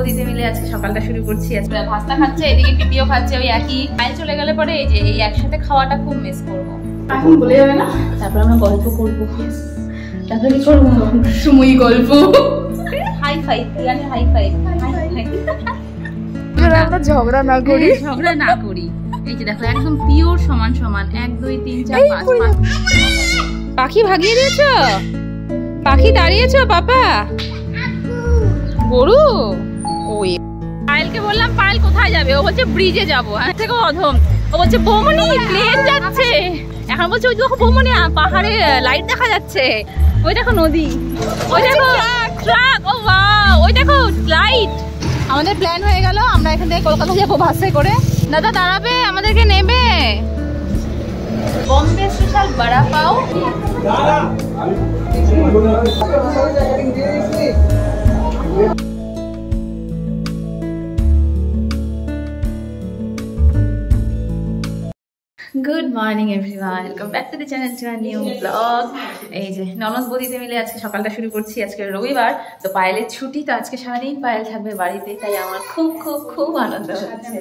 বৌদিতে মিলে আজকে সকালটা শুরু করছি। আজকে ভাস্তা খাচ্ছে, এদিকে পিপিও খাচ্ছে, ওই একই পায়ে চলে গেলে পরে এই যে এই একসাথে খাওয়াটা খুব মিস করবো। এখন বলে যাবে না, তারপর আমরা গল্প করবো। তারপরে কি করবো? সময় গল্প। হাই ফাই, প্রিয়ানের হাই ফাই। আমরা ঝগড়া না করি, ঝগড়া না করি। এই যে দেখো একদম পিওর সমান সমান 1 2 3 4 5 পাখি ভাগিয়ে দিয়েছো? পাখি দাঁড়িয়েছো পাপা? গরু? ওই পায়েলকে বললাম পায়েল কোথায় যাবে, ও বলছে ব্রিজে যাবো। হ্যাঁ থেকে অধম, ও বলছে বৌমনি প্লেন যাচ্ছে। এখন বলছে ওই দেখো বৌমনি পাহাড়ে লাইট দেখা যাচ্ছে, ওই দেখো নদী, ওই দেখো ট্রাক, ও ওয়াও ওই দেখো লাইট। আমাদের প্ল্যান হয়ে গেল, আমরা এখান থেকে কলকাতা যাবো বাসে করে। দাদা দাঁড়াবে, আমাদেরকে নেবে। বম্বে স্পেশাল বড়া পাও। Good morning everyone, welcome back to the channel to a new blog. এই যে ননদ বৌদিতে মিলে আজকে সকালটা শুরু করছি। আজকে রবিবার, তো পায়েলের ছুটি, তো আজকে সারাদিন পায়েল থাকবে বাড়িতে, তাই আমার খুব খুব খুব আনন্দ হচ্ছে।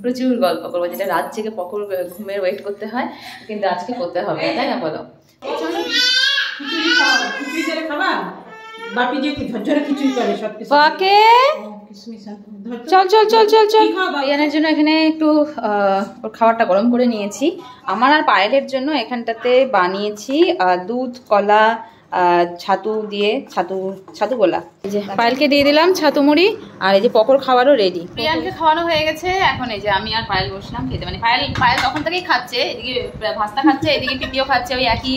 প্রচুর গল্প করবো, যেটা রাত জেগে পকর ঘুমের ওয়েট করতে হয়, কিন্তু আজকে করতে হবে, তাই না বলো? চল চল চল চল চল। রিয়ানের জন্য এখানে একটু ওর খাবারটা গরম করে নিয়েছি। আমার আর পায়েলের জন্য এখানটাতে বানিয়েছি দুধ, কলা, ছাতু দিয়ে ছাতু গোলা। এই যে পায়েলকে দিয়ে দিলাম ছাতু মুড়ি, আর এই যে পকোড় খাওয়ারও রেডি। রিয়ানকে খাওয়ানো হয়ে গেছে, এখন এই যে আমি আর পায়েল বসলাম খেতে। মানে পায়েল তখন থেকেই খাচ্ছে, এদিকে ভাস্তা খাচ্ছে, এদিকে পিপিও খাচ্ছে, ওই একই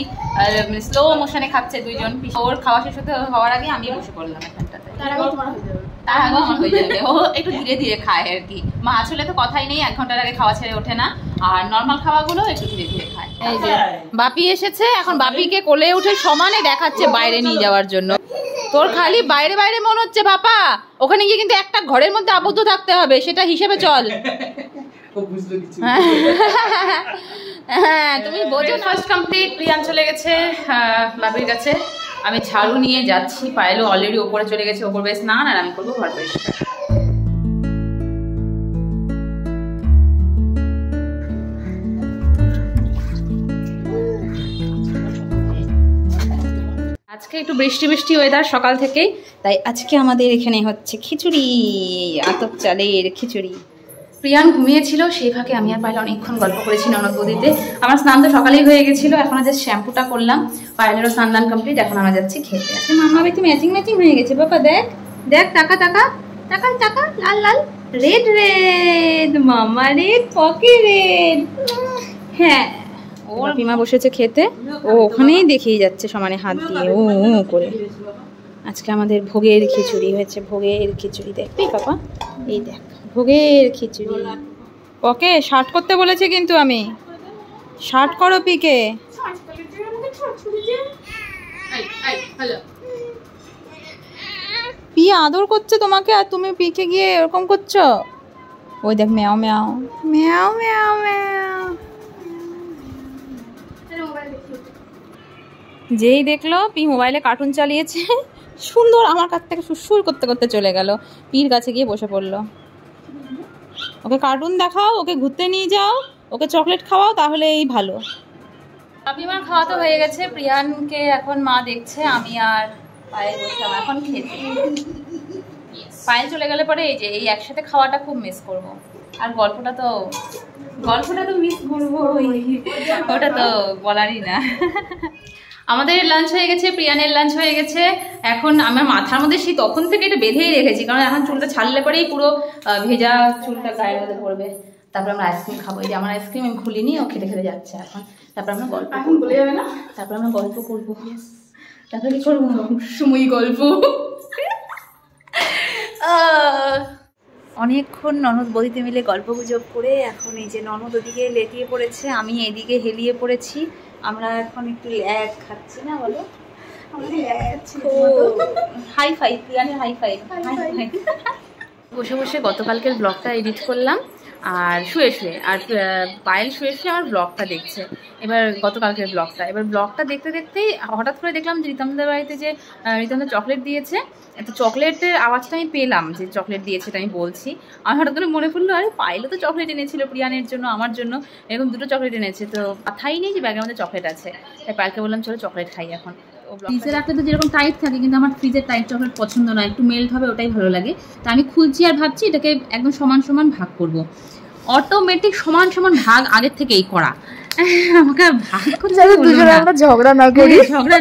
স্লো মোশনে খাচ্ছে দুইজন। ওর খাওয়া শেষ হওয়ার আগে আমি বসে পড়লাম এখানটাতে। তার আগে আমার হয়ে যাবে, ও একটু ধীরে ধীরে খায় আর কি। মাছ হলে তো কথাই নেই, 1 ঘন্টার আগে খাওয়া ছেড়ে ওঠে না, আর নর্মাল খাওয়াগুলো একটু ধীরে ধীরে খায়। এই যে বাপি এসেছে, এখন বাপিকে কোলে উঠে সমানে দেখাচ্ছে বাইরে নিয়ে যাওয়ার জন্য। তোর খালি বাইরে বাইরে মন হচ্ছে বাপা, ওখানে গিয়ে কিন্তু একটা ঘরের মধ্যে আবদ্ধ থাকতে হবে, সেটা হিসেবে চল। হ্যাঁ তুমি বোঝো। ফার্স্ট কমপ্লিট, প্রিয়ান চলে গেছে বাপির কাছে, আমি ঝাড়ু নিয়ে যাচ্ছি। পায়েলও অলরেডি ওপরে চলে গেছে, ওপর বেশ স্নান, আর আমি করবো ঘর পরিষ্কার। আজকে একটু বৃষ্টি বৃষ্টি ওয়েদার সকাল থেকেই, তাই আজকে আমাদের এখানে হচ্ছে খিচুড়ি, আতপ চালের খিচুড়ি। প্রিয়ান ঘুমিয়েছিল, সেই ফাঁকে আমি আর পায়েল অনেকক্ষণ গল্প করেছি ননদ বৌদিতে। আমার স্নান তো সকালেই হয়ে গেছিলো, এখন আজ শ্যাম্পুটা করলাম, পায়েলেরও স্নান দান কমপ্লিট। এখন আমরা যাচ্ছি খেতে। আচ্ছা মাম্মা বেশি ম্যাচিং ম্যাচিং হয়ে গেছে বাবা, দেখ দেখ, টাকা টাকা টাকা টাকা, লাল লাল, রেড রেড, মামা রেড, পকি রেড। হ্যাঁ ওর পিমা বসেছে খেতে, ও ওখানেই দেখিয়ে যাচ্ছে সমানে হাত দিয়ে ও করে। আজকে আমাদের ভোগের খিচুড়ি হয়েছে, ভোগের খিচুড়ি দেখবি পাপা, এই দেখ ভোগের খিচুড়ি। ওকে শার্ট করতে বলেছে, কিন্তু আমি শার্ট করো পিকে। পি আদর করছে তোমাকে, আর তুমি পিকে গিয়ে এরকম করছো। ওই দেখ ম্যাও ম্যাও ম্যাও ম্যাও ম্যাও। যেই দেখলো পি মোবাইলে কার্টুন চালিয়েছে, সুন্দর আমার কাছ থেকে সুর করতে করতে চলে গেল, পির কাছে গিয়ে বসে পড়লো। ওকে কার্টুন দেখাও, ওকে ঘুরতে নিয়ে যাও, ওকে চকলেট খাওয়াও, তাহলে এই ভালো। আমার খাওয়া তো হয়ে গেছে, প্রিয়ানকে এখন মা দেখছে, আমি আর পায়েল বসলাম এখন খেতে। পায়েল চলে গেলে পরে এই যে এই একসাথে খাওয়াটা খুব মিস করবো, আর গল্পটা তো মিস করবো, ওটা তো বলারই না। আমাদের লাঞ্চ হয়ে গেছে, প্রিয়ানের লাঞ্চ হয়ে গেছে। এখন আমার মাথার মধ্যে সেই তখন থেকে এটা বেঁধেই রেখেছি, কারণ এখন চুলটা ছাড়লে পরেই পুরো ভেজা চুলটা গায়ের মধ্যে পড়বে। তারপর আমরা আইসক্রিম খাবো, এই যে আমার আইসক্রিম আমি খুলিনি, ও খেতে খেতে যাচ্ছে এখন। তারপর আমরা গল্প, এখন বলে যাবে না, তারপর আমরা গল্প করবো। তারপরে কি করবো? সময় গল্প। অনেকক্ষণ ননদ বৌদিতে মিলে গল্প গুজব করে এখন এই যে ননদ ওদিকে লেটিয়ে পড়েছে, আমি এদিকে হেলিয়ে পড়েছি। আমরা এখন একটু ল্যাগ খাচ্ছি না বলো, হাই ফাই, প্রিয়ানের হাই ফাই। বসে বসে গতকালকের ব্লগটা এডিট করলাম আর শুয়ে শুয়ে, আর পায়েল শুয়ে শুয়ে আমার ব্লগটা দেখছে। এবার গতকালকের ব্লগটা, এবার ব্লগটা দেখতে দেখতেই হঠাৎ করে দেখলাম যে রিতমদার বাড়িতে যে রিতমদা চকলেট দিয়েছে, তো চকলেটের আওয়াজটা আমি পেলাম যে চকলেট দিয়েছে, এটা আমি বলছি। আমার হঠাৎ করে মনে পড়লো, আরে পায়েলও তো চকলেট এনেছিল প্রিয়ানের জন্য, আমার জন্য, এরকম দুটো চকলেট এনেছে, তো মাথাই নেই যে ব্যাগের মধ্যে চকলেট আছে। তাই পায়েলকে বললাম চলো চকলেট খাই এখন। ফ্রিজে রাখলে তো যেরকম টাইট থাকে, কিন্তু আমার ফ্রিজের টাইট চকলেট পছন্দ নয়, একটু মেল্ট হবে ওটাই ভালো লাগে। তো আমি খুলছি আর ভাবছি এটাকে একদম সমান সমান ভাগ করব। অটোমেটিক সমান সমান ভাগ আগের থেকেই করা, আমাকে ভাগ করতে দুজনে আমরা ঝগড়া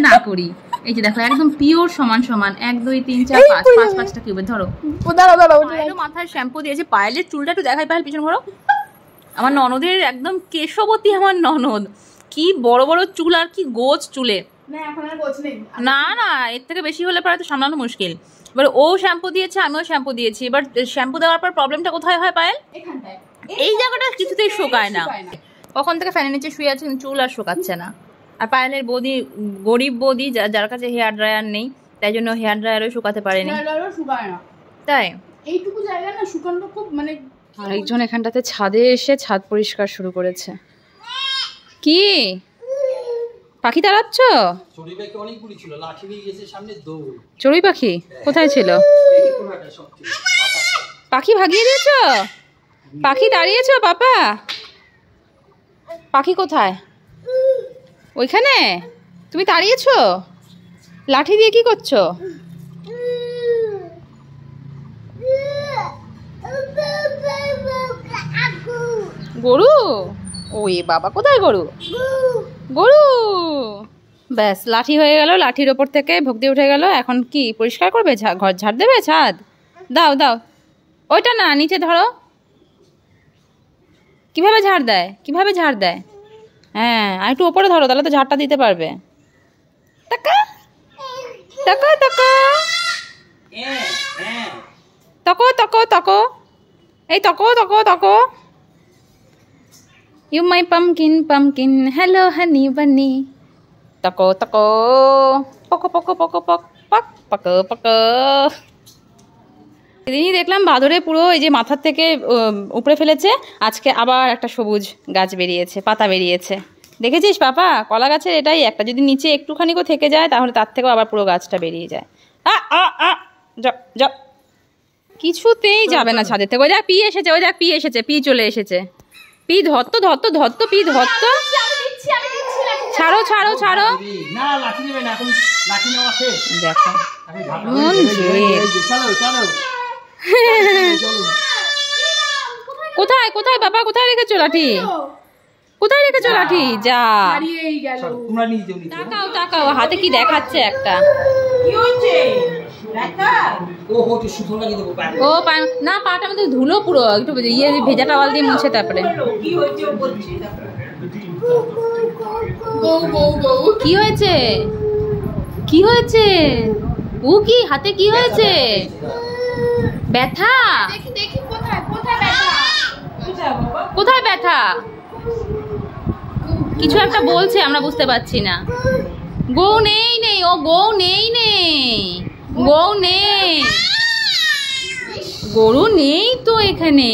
না করি। এই যে দেখো একদম পিওর সমান সমান, 1 2 3 4 5 5টা কিউবে ধরো। মাথায় শ্যাম্পু দিয়েছে, পায়েলের চুলটা একটু দেখাই, পায়েল পিছনে ঘোরো। আমার ননদের একদম কেশবতী, আমার ননদ, কি বড় বড় চুল আর কি গোছ চুলে। না না, এর থেকে বেশি হলে পরে তো সামলানো মুশকিল। এবার ও শ্যাম্পু দিয়েছে, আমিও শ্যাম্পু দিয়েছি। এবার শ্যাম্পু দেওয়ার পর প্রবলেমটা কোথায় হয় পায়েল? এই জায়গাটা কিছুতেই শুকায় না। কখন থেকে ফ্যানের নিচে শুয়ে আছে, চুল আর শুকাচ্ছে না। আর পায়েলের বৌদি গরিব বৌদি, যার কাছে হেয়ার ড্রায়ার নেই, তাই জন্য হেয়ার ড্রায়ারও শুকাতে পারেনি। তাই এইটুকু জায়গা না শুকানো খুব মানে। আরেকজন এখানটাতে ছাদে এসে ছাদ পরিষ্কার শুরু করেছে। কি পাখি তাড়াচ্ছ? চড়ুই পাখি কোথায় ছিল? পাখি ভাগিয়ে দিয়েছ? পাখি দাঁড়িয়েছ পাপা? পাখি কোথায়? ওইখানে তুমি তাড়িয়েছ? লাঠি দিয়ে কি করছো? গরু? ওই বাবা, কোথায় গরু? গরু। ব্যাস, লাঠি হয়ে গেল, লাঠির ওপর থেকে ভক্তি উঠে গেল। এখন কি পরিষ্কার করবে? ঘর ঝাড় দেবে? ছাদ দাও দাও, ওইটা না, নিচে ধরো। কিভাবে ঝাড় দেয়? কিভাবে ঝাড় দেয়? হ্যাঁ, আর একটু ওপরে ধরো, তাহলে তো ঝাড়টা দিতে পারবে। টাকা টাকা টাকা তকো তকো তকো, এই তকো তকো তকো। You my pumpkin pumpkin, hello honey bunny. Toko toko, poko poko poko pok pok poko poko. সেদিনই দেখলাম বাদরে পুরো এই যে মাথার থেকে উপরে ফেলেছে, আজকে আবার একটা সবুজ গাছ বেরিয়েছে, পাতা বেরিয়েছে। দেখেছিস পাপা? কলা গাছের এটাই একটা, যদি নিচে একটুখানিও থেকে যায় তাহলে তার থেকেও আবার পুরো গাছটা বেরিয়ে যায়। কিছুতেই যাবে না ছাদের থেকে। ওই দেখ পি এসেছে, ওই দেখ পি এসেছে, পি চলে এসেছে। পি ধরতো ধরতো ধরতো, পি ধরতো। ছাড়ো ছাড়ো ছাড়ো। দেখো কোথায় কোথায় বাবা, কোথায় রেখেছো লাঠি? কোথায় রেখেছো লাঠি? যা তাকাও তাকাও, হাতে কি দেখাচ্ছে একটা। ও না, পাটা আমাদের ধুলো পুরো, একটু ইয়ে ভেজা টাওয়াল দিয়ে মুছে তারপরে। কি হয়েছে? কি হয়েছে? ও কি হাতে কি হয়েছে? ব্যথা? কোথায় ব্যথা? কিছু একটা বলছে, আমরা বুঝতে পারছি না। গৌ নেই নেই, ও গৌ নেই নেই, গৌ নেই, গরু নেই তো এখানে।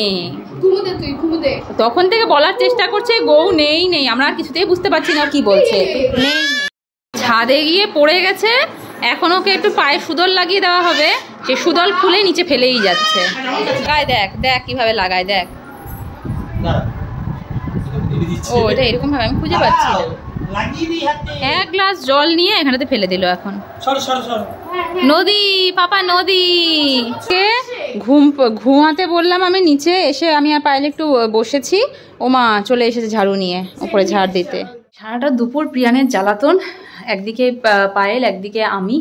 তখন থেকে বলার চেষ্টা করছে গৌ নেই নেই, আমরা কিছুতেই বুঝতে পারছি না কি বলছে। নেই, ছাদে গিয়ে পড়ে গেছে, এখন ওকে একটু পায়ে সুদল লাগিয়ে দেওয়া হবে। সে সুদল খুলে নিচে ফেলেই যাচ্ছে। গায়ে দেখ দেখ কিভাবে লাগায়, দেখ। ও এটা এরকম ভাবে আমি খুঁজে পাচ্ছি না। এক গ্লাস জল নিয়ে এখানেতে ফেলে দিল। এখন নদী, পাপা নদী। ঘুমাতে বললাম আমি নিচে এসে, আমি আর পায়েল একটু বসেছি, ওমা চলে এসেছে ঝাড়ু নিয়ে উপরে ঝাড় দিতে। সারাটা দুপুর প্রিয়ানের জ্বালাতন, একদিকে পায়েল একদিকে আমি,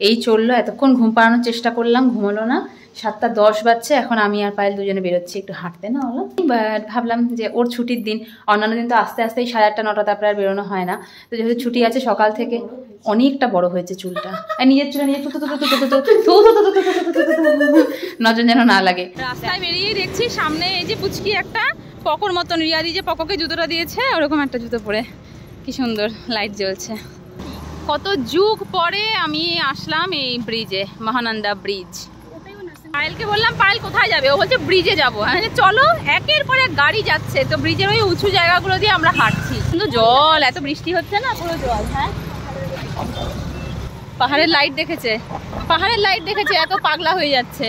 এই চললো। এতক্ষণ ঘুম পাড়ানোর চেষ্টা করলাম, ঘুমালো না। 7:10 বাজছে, এখন আমি আর পায়েল দুজনে বেরোচ্ছি একটু হাঁটতে। না হলো, বাট ভাবলাম যে ওর ছুটির দিন, অন্যান্য দিন তো আস্তে আস্তেই 8:30 9টা তারপরে আর বেরোনো হয় না। তো যেহেতু ছুটি আছে সকাল থেকে, অনেকটা বড় হয়েছে চুলটা, আর নিজের চুলে নিজে নজর যেন না লাগে। রাস্তায় বেরিয়ে দেখছি সামনে এই যে পুচকি একটা পকোর মতন, রিয়াদি যে পকোকে জুতোটা দিয়েছে ওরকম একটা জুতো পরে, কি সুন্দর লাইট জ্বলছে। কত যুগ পরে আমি আসলাম এই ব্রিজে, মহানন্দা ব্রিজ। পায়েলকে বললাম পায়েল কোথায় যাবে, ও বলছে ব্রিজে যাবো। চলো, একের পর এক গাড়ি যাচ্ছে, তো ব্রিজের ওই উঁচু জায়গাগুলো দিয়ে আমরা হাঁটছি। কিন্তু জল, এত বৃষ্টি হচ্ছে না, পুরো জল। হ্যাঁ, পাহাড়ের লাইট দেখেছে, পাহাড়ের লাইট দেখেছে, এত পাগলা হয়ে যাচ্ছে।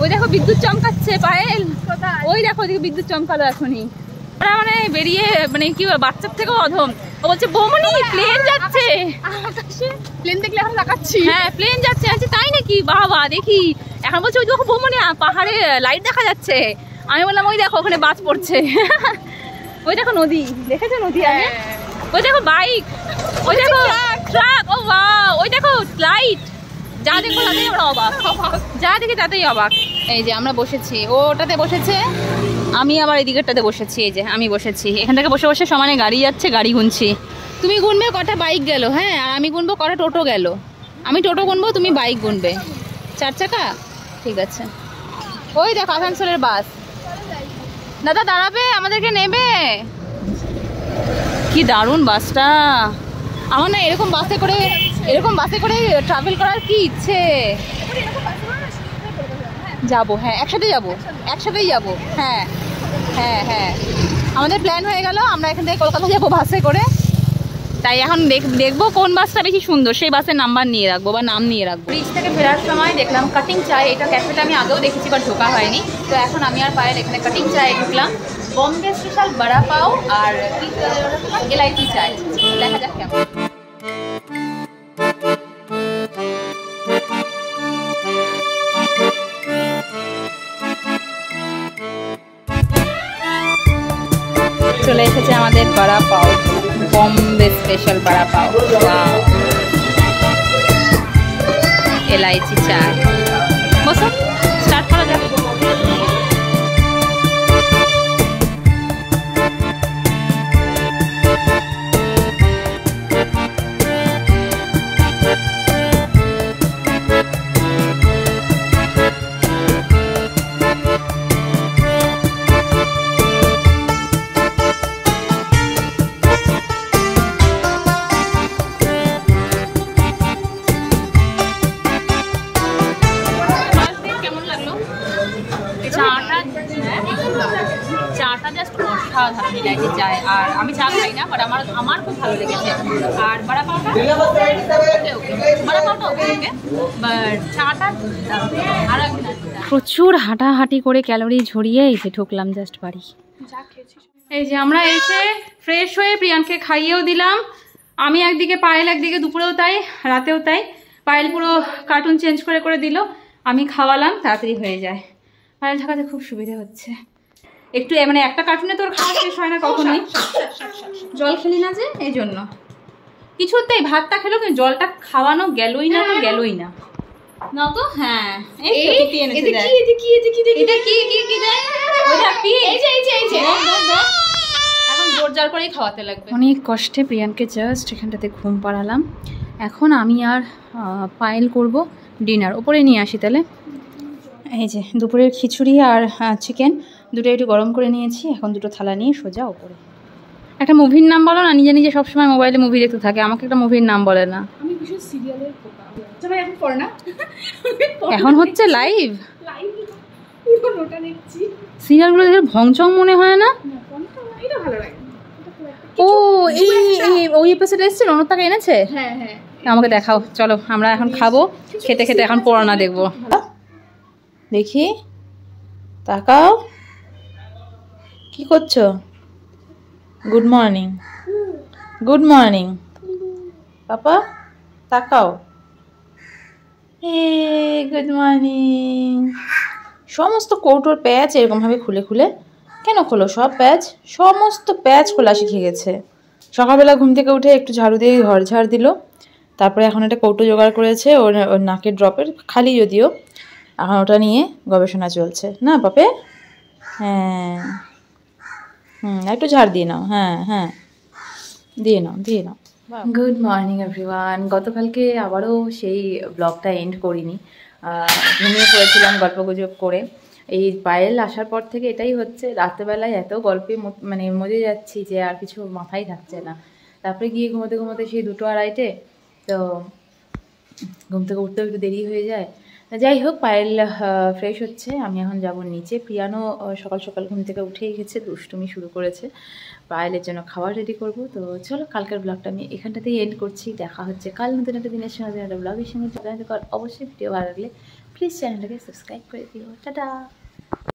ওই দেখো বিদ্যুৎ চমকাচ্ছে পায়েল, ওই দেখো ওদিকে বিদ্যুৎ চমকালো এখনই। ওরা মানে বেরিয়ে মানে কি বাচ্চার থেকেও অধম। ও বলছে বৌমনি প্লেন যাচ্ছে, প্লেন দেখলে এখন তাকাচ্ছি। হ্যাঁ প্লেন যাচ্ছে। আচ্ছা তাই নাকি, বাবা দেখি। এখন বলছে ওই দেখো বৌমনি পাহাড়ে লাইট দেখা যাচ্ছে। আমি বললাম ওই দেখো ওখানে বাস পড়ছে। ওই দেখো নদী, দেখেছো নদী? আগে ওই দেখো বাইক, ওই দেখো ট্রাক, ও বাহ, ওই দেখো লাইট। যা দেখো তাতেই আমরা অবাক, যা দেখি তাতেই অবাক। এই যে আমরা বসেছি, ওটাতে বসেছে, আমি আবার এই দিকেরটাতে বসেছি। এই যে আমি বসেছি, এখান থেকে বসে বসে সমানে গাড়ি যাচ্ছে, গাড়ি গুনছি। তুমি গুনবে কটা বাইক গেল, হ্যাঁ, আর আমি গুনবো কটা টোটো গেল। আমি টোটো গুনবো, তুমি বাইক গুনবে। 4 চাকা, ঠিক আছে। ওই দেখো আসানসোলের বাস। দাদা দাঁড়াবে, আমাদেরকে নেবে। কি দারুণ বাসটা। আমার না এরকম বাসে করে ট্রাভেল করার কি ইচ্ছে। যাবো, হ্যাঁ একসাথেই যাবো। হ্যাঁ হ্যাঁ হ্যাঁ, আমাদের প্ল্যান হয়ে গেল, আমরা এখান থেকে কলকাতা যাবো বাসে করে। তাই এখন দেখবো কোন বাসটা বেশি সুন্দর, সেই বাসের নাম্বার নিয়ে রাখবো বা নাম নিয়ে রাখবো। ব্রিজ থেকে ফেরার সময় দেখলাম কাটিং চায়, এটা ক্যাফেটা আমি আগেও দেখেছি বাট ঢোকা হয়নি। তো এখন আমি আর পায়েল এখানে কাটিং চায় ঢুকলাম। বম্বে স্পেশাল বড়া পাও আর এলাইচি চায়, দেখা যাক কেমন। চলে এসেছে আমাদের বড়া পাও, বম্বে স্পেশাল বড়া পাও। ওয়াও, এলাইচি চা। বসো, স্টার্ট করা যাক। চাটা জাস্ট অসাধারণ এলাইচি চায়। আর আমি চা খাই না, বাট আমার খুব ভালো লেগেছে। আর বড়া পাওটা ওকে, বাট চাটা আর প্রচুর হাঁটাহাঁটি করে ক্যালোরি ঝরিয়ে এই যে ঢুকলাম জাস্ট বাড়ি। এই যে আমরা এসে ফ্রেশ হয়ে প্রিয়ানকে খাইয়েও দিলাম। আমি একদিকে, পায়েল একদিকে, দুপুরেও তাই রাতেও তাই। পায়েল পুরো কার্টুন চেঞ্জ করে দিল, আমি খাওয়ালাম, তাড়াতাড়ি হয়ে যায়। পায়েল থাকাতে খুব সুবিধে হচ্ছে। একটু মানে একটা কার্টুনে তোর খাওয়া শেষ হয় না কখনোই। জল খেলি না যে, এই জন্য কিছুতেই। ভাতটা খেলো কিন্তু জলটা খাওয়ানো গেলই না, তো গেলই না। না তো হ্যাঁ, এখন জোর জার করেই খাওয়াতে লাগবে। অনেক কষ্টে প্রিয়ানকে জাস্ট এখানটাতে ঘুম পাড়ালাম। এখন আমি আর পায়েল করব ডিনার। ওপরে নিয়ে আসি তাহলে। এই যে দুপুরের খিচুড়ি আর চিকেন দুটো একটু গরম করে নিয়েছি। এখন দুটো থালা নিয়ে সোজা ওপরে। একটা মুভির নাম বলো না, নিজে নিজে সবসময় মোবাইলে মুভি দেখতে থাকে, আমাকে একটা মুভির নাম বলে না। আমি বিশেষ সিরিয়ালের পোকা। এখন পড় না, এখন হচ্ছে লাইভ পুরোটা দেখছি। সিরিয়ালগুলো দেখে ভংচং মনে হয় না? এটা ভালো লাগে। ও ওই এপিসোড এসেছে, রণতাকে এনেছে। হ্যাঁ হ্যাঁ, আমাকে দেখাও, চলো আমরা এখন খাবো। খেতে খেতে এখন পড়ানা দেখবো। দেখি, তাকাও, কি করছো? গুড মর্নিং, গুড মর্নিং পাপা, তাকাও। Good morning. সমস্ত কৌটোর প্যাচ এরকমভাবে খুলে খুলে কেন খোলো? সব প্যাচ, সমস্ত প্যাচ খোলা শিখে গেছে। সকালবেলা ঘুম থেকে উঠে একটু ঝাড়ু দিয়ে ঘর ঝাড় দিল। তারপরে এখন একটা কৌটো জোগাড় করেছে, ওর নাকের ড্রপের, খালি যদিও। এখন ওটা নিয়ে গবেষণা চলছে না পাপে? হ্যাঁ একটু ঝাড় দিয়ে নাও। হ্যাঁ হ্যাঁ, দিয়ে নাও দিয়ে নাও। Good morning everyone. গতকালকে আবারও সেই ব্লগটা এন্ড করিনি, ঘুমিয়ে পড়েছিলাম গল্পগুজব করে। এই পায়েল আসার পর থেকে এটাই হচ্ছে, রাত্রেবেলায় এত গল্পে মানে মজে যাচ্ছি যে আর কিছু মাথায় থাকছে না। তারপরে গিয়ে ঘুমোতে ঘুমোতে সেই 2টো আড়াইটে, তো ঘুম থেকে উঠতেও একটু দেরি হয়ে যায়। যাই হোক, পায়েল ফ্রেশ হচ্ছে, আমি এখন যাব নিচে। প্রিয়ানো সকাল সকাল ঘুম থেকে উঠেই গেছে, দুষ্টুমি শুরু করেছে। পায়েলের জন্য খাবার রেডি করব। তো চলো, কালকের ব্লগটা আমি এখানটাতেই এন্ড করছি। দেখা হচ্ছে কাল নতুন একটা দিনের সঙ্গে, নতুন একটা ব্লগের সঙ্গে। অবশ্যই ভিডিও ভালো লাগলে প্লিজ চ্যানেলটাকে সাবস্ক্রাইব করে দিও। টাটা।